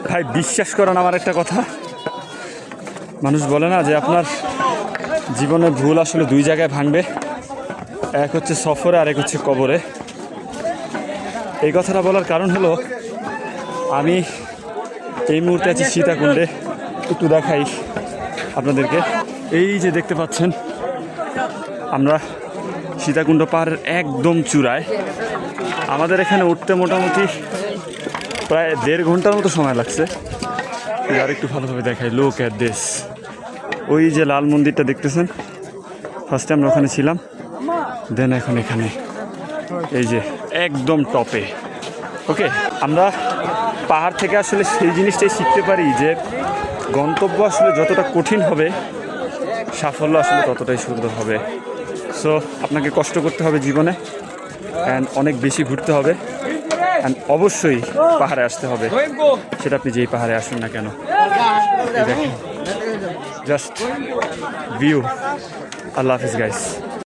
ভাই বিশ্বাস করেন আমার একটা কথা, মানুষ বলে না যে আপনার জীবনে ভুল আসলে দুই জায়গায় ভাঙবে, এক হচ্ছে সফরে আর এক হচ্ছে কবরে। এই কথাটা বলার কারণ হলো আমি এই মুহূর্তে আছি সীতাকুণ্ডে। একটু দেখাই আপনাদেরকে, এই যে দেখতে পাচ্ছেন আমরা সীতাকুণ্ড পাহাড়ের একদম চূড়ায়। আমাদের এখানে উঠতে মোটামুটি প্রায় 1.5 ঘন্টার মতো সময় লাগছে। আর একটু ভালোভাবে দেখাই, লুক অ্যাট দিস। ওই যে লাল মন্দিরটা দেখতেছেন, ফার্স্টে আমরা ওখানে ছিলাম, দেন এখন এখানে এই যে একদম টপে। ওকে, আমরা পাহাড় থেকে আসলে সেই জিনিসটাই শিখতে পারি যে গন্তব্য আসলে যতটা কঠিন হবে সাফল্য আসলে ততটাই সুন্দর হবে। সো আপনাকে কষ্ট করতে হবে জীবনে, অ্যান্ড অনেক বেশি ঘুরতে হবে, অ্যান্ড অবশ্যই পাহাড়ে আসতে হবে, সেটা আপনি যেই পাহাড়ে আসুন না কেন। দেখেন জাস্ট ভিউ। আল্লাহ হাফিজ গাইস।